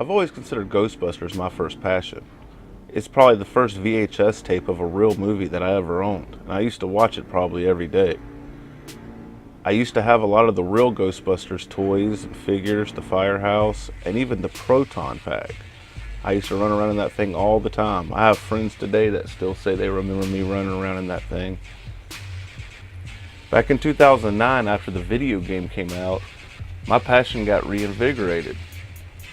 I've always considered Ghostbusters my first passion. It's probably the first VHS tape of a real movie that I ever owned, and I used to watch it probably every day. I used to have a lot of the real Ghostbusters toys and figures, the firehouse, and even the Proton pack. I used to run around in that thing all the time. I have friends today that still say they remember me running around in that thing. Back in 2009, after the video game came out, my passion got reinvigorated.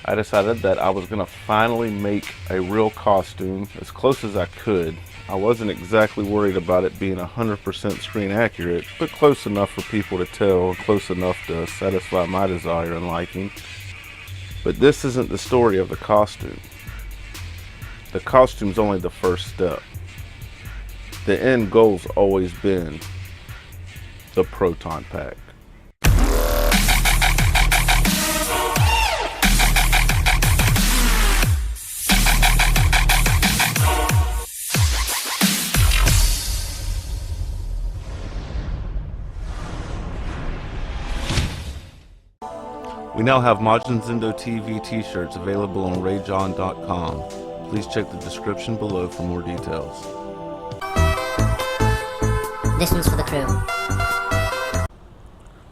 I decided that I was going to finally make a real costume as close as I could. I wasn't exactly worried about it being 100% screen accurate, but close enough for people to tell, close enough to satisfy my desire and liking. But this isn't the story of the costume. The costume's only the first step. The end goal's always been the Proton pack. We now have MajinZendo TV T-shirts available on rayjohn.com. Please check the description below for more details. This one's for the crew.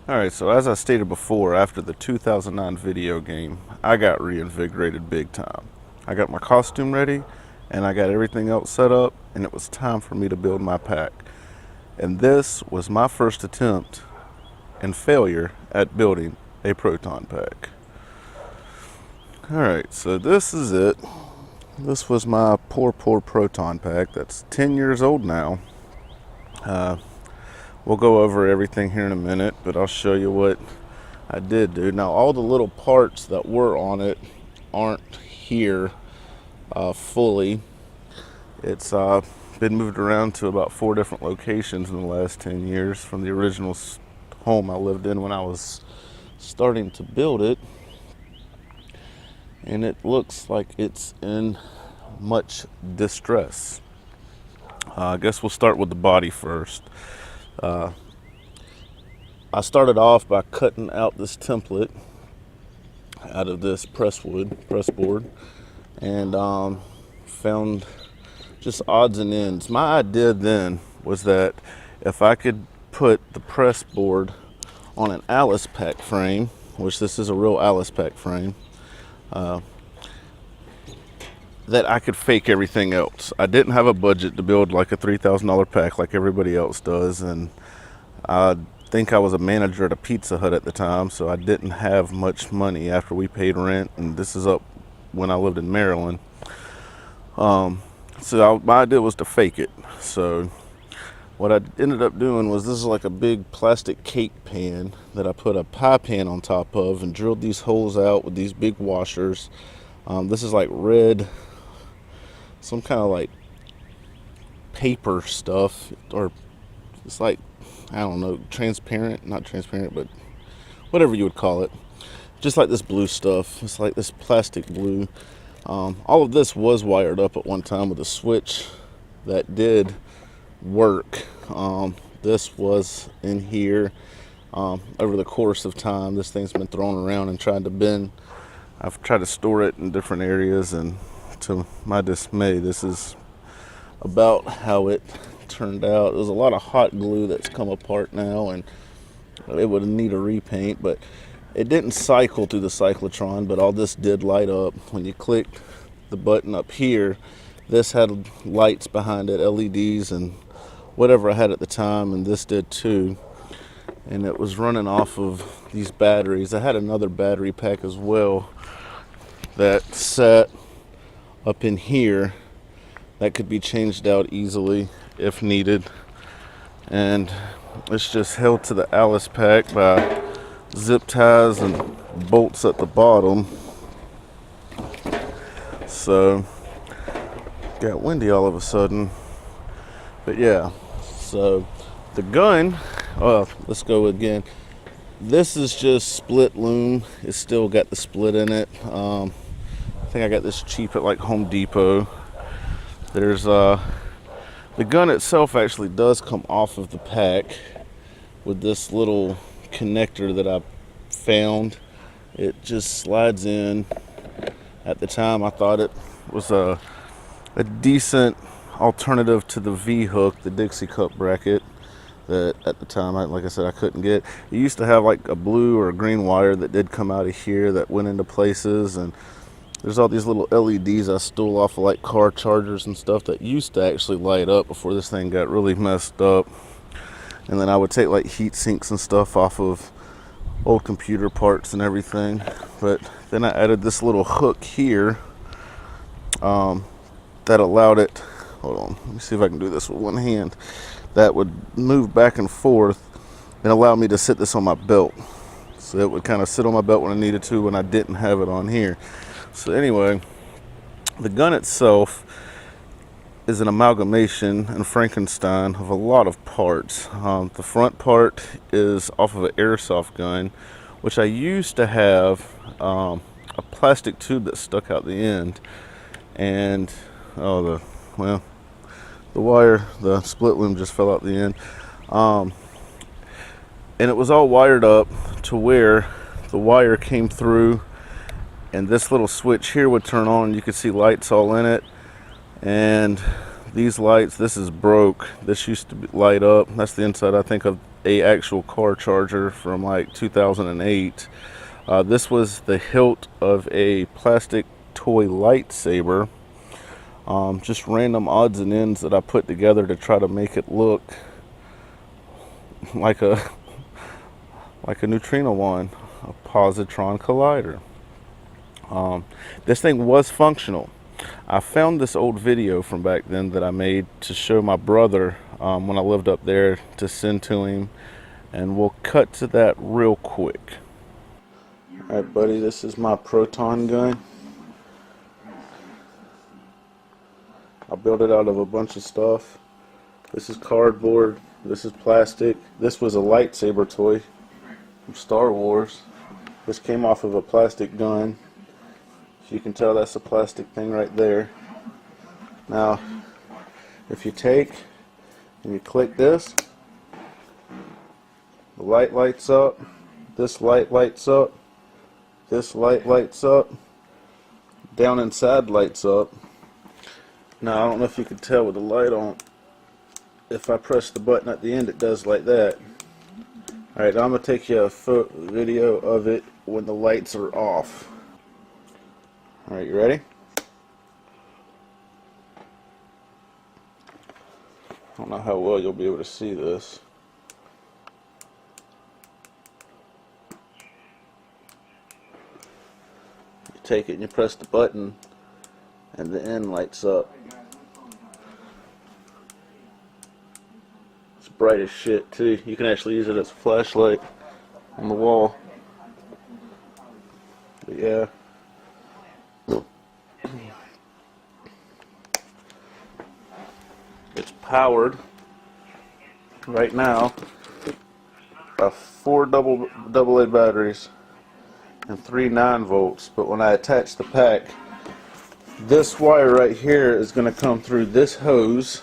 Alright, so as I stated before, after the 2009 video game, I got reinvigorated big time. I got my costume ready, and I got everything else set up, and it was time for me to build my pack. And this was my first attempt and failure at building a Proton pack. Alright, so this is it. This was my poor Proton pack that's 10 years old now. We'll go over everything here in a minute, but I'll show you what I did do. Now, all the little parts that were on it aren't here fully. It's been moved around to about 4 different locations in the last 10 years from the original home I lived in when I was starting to build it, and it looks like it's in much distress. I guess we'll start with the body first. I started off by cutting out this template out of this pressboard, and found just odds and ends. My idea then was that if I could put the pressboard on an Alice pack frame, which this is a real Alice pack frame, that I could fake everything else. I didn't have a budget to build like a $3,000 pack like everybody else does, and I think I was a manager at a Pizza Hut at the time, so I didn't have much money after we paid rent, and this is up when I lived in Maryland. My idea was to fake it. So what I ended up doing was, this is like a big plastic cake pan that I put a pie pan on top of and drilled these holes out with these big washers. This is like red, some kind of like paper stuff, or it's like, I don't know, transparent, not transparent, but whatever you would call it. Just like this blue stuff. It's like this plastic blue. All of this was wired up at one time with a switch that did work. This was in here. Over the course of time, this thing's been thrown around and tried to bend. I've tried to store it in different areas, and to my dismay, this is about how it turned out. There's a lot of hot glue that's come apart now, and it would need a repaint, but it didn't cycle through the cyclotron, but all this did light up. When you clicked the button up here, this had lights behind it, LEDs and whatever I had at the time, and this did too. And it was running off of these batteries. I had another battery pack as well that sat up in here that could be changed out easily if needed. And it's just held to the Alice pack by zip ties and bolts at the bottom. So got windy all of a sudden. But yeah, so the gun, well, let's go again. This is just split loom. It's still got the split in it. I think I got this cheap at like Home Depot. There's the gun itself actually does come off of the pack with this little connector that I found. It just slides in At the time, I thought it was a decent alternative to the V-hook, the Dixie cup bracket, that at the time, like I said, I couldn't get. It used to have like a blue or a green wire that did come out of here that went into places, and there's all these little LEDs I stole off of like car chargers and stuff that used to actually light up before this thing got really messed up. And then I would take like heat sinks and stuff off of old computer parts and everything. But then I added this little hook here that allowed it, hold on, let me see if I can do this with one hand, that would move back and forth and allow me to sit this on my belt. So it would kind of sit on my belt when I needed to, when I didn't have it on here. So anyway, the gun itself is an amalgamation and Frankenstein of a lot of parts. The front part is off of an airsoft gun, which I used to have a plastic tube that stuck out the end, and the wire, the split loom just fell out the end, and it was all wired up to where the wire came through, and this little switch here would turn on, and you could see lights all in it. And these lights, this is broke. This used to light up. That's the inside, I think, of a actual car charger from like 2008. This was the hilt of a plastic toy lightsaber. Just random odds and ends that I put together to try to make it look like a neutrino wand, a positron collider. This thing was functional. I found this old video from back then that I made to show my brother when I lived up there, to send to him, and we'll cut to that real quick. Alright buddy, this is my Proton gun. I built it out of a bunch of stuff. This is cardboard, this is plastic, this was a lightsaber toy from Star Wars. This came off of a plastic gun. So you can tell that's a plastic thing right there. Now, if you take and you click this, the light lights up, this light lights up, this light lights up, down inside lights up. Now, I don't know if you can tell with the light on, if I press the button at the end, it does like that. Alright, I'm going to take you a video of it when the lights are off. Alright, you ready? I don't know how well you'll be able to see this. You take it and you press the button, and the end lights up. It's bright as shit too. You can actually use it as a flashlight on the wall. But yeah. It's powered right now by 4 double A batteries and 3 9-volts. But when I attach the pack, this wire right here is going to come through this hose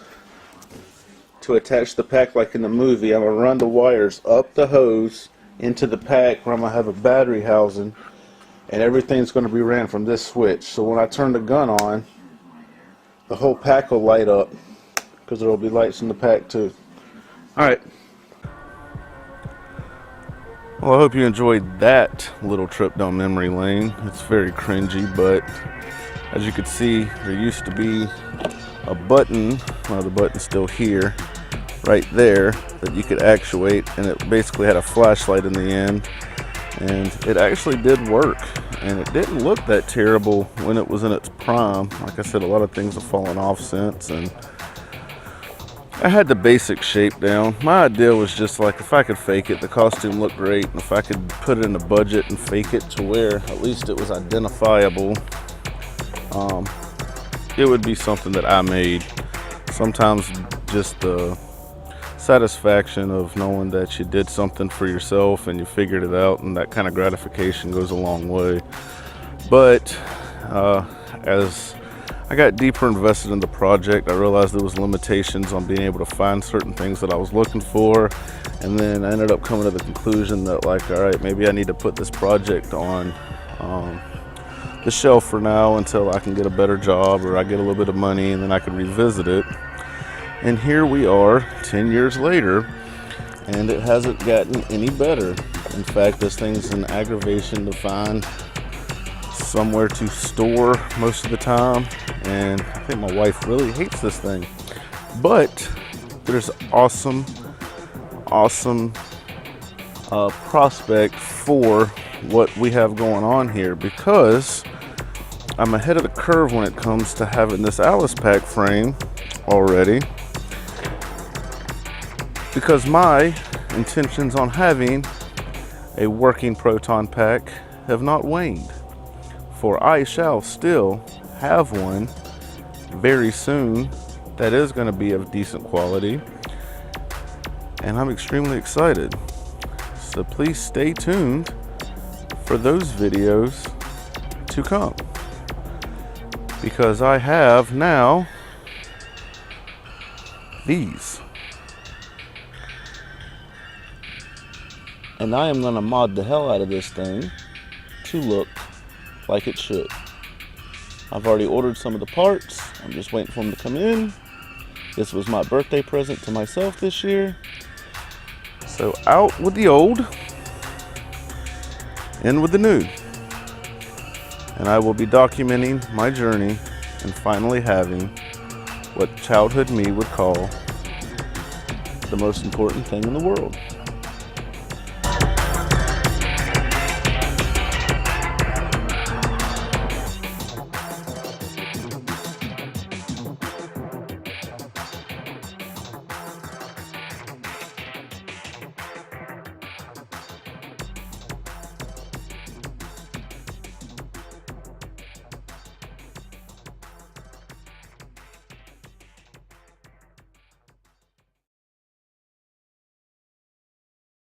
to attach the pack like in the movie. I'm going to run the wires up the hose into the pack where I'm going to have a battery housing, and everything's going to be ran from this switch. So when I turn the gun on, the whole pack will light up, because there will be lights in the pack too. Alright. Well, I hope you enjoyed that little trip down memory lane. It's very cringy, but as you can see, there used to be a button, well, the button's still here, right there, that you could actuate, and it basically had a flashlight in the end, and it actually did work, and it didn't look that terrible when it was in its prime. Like I said, a lot of things have fallen off since, and I had the basic shape down. My idea was just like, if I could fake it, the costume looked great, and if I could put it in a budget and fake it to where at least it was identifiable, it would be something that I made. Sometimes just the satisfaction of knowing that you did something for yourself and you figured it out, and that kind of gratification goes a long way. But as I got deeper invested in the project, I realized there was limitations on being able to find certain things that I was looking for, and then I ended up coming to the conclusion that, like, all right, maybe I need to put this project on the shelf for now until I can get a better job or I get a little bit of money, and then I can revisit it. And here we are 10 years later, and it hasn't gotten any better. In fact, this thing's an aggravation to find somewhere to store most of the time, and I think my wife really hates this thing. But there's awesome prospect for what we have going on here, because I'm ahead of the curve when it comes to having this Alice pack frame already, because my intentions on having a working Proton pack have not waned, for I shall still have one very soon that is going to be of decent quality, and I'm extremely excited. So please stay tuned for those videos to come, because I have now these, and I am going to mod the hell out of this thing to look like it should. I've already ordered some of the parts. I'm just waiting for them to come in. This was my birthday present to myself this year. So out with the old, in with the new. And I will be documenting my journey and finally having what childhood me would call the most important thing in the world.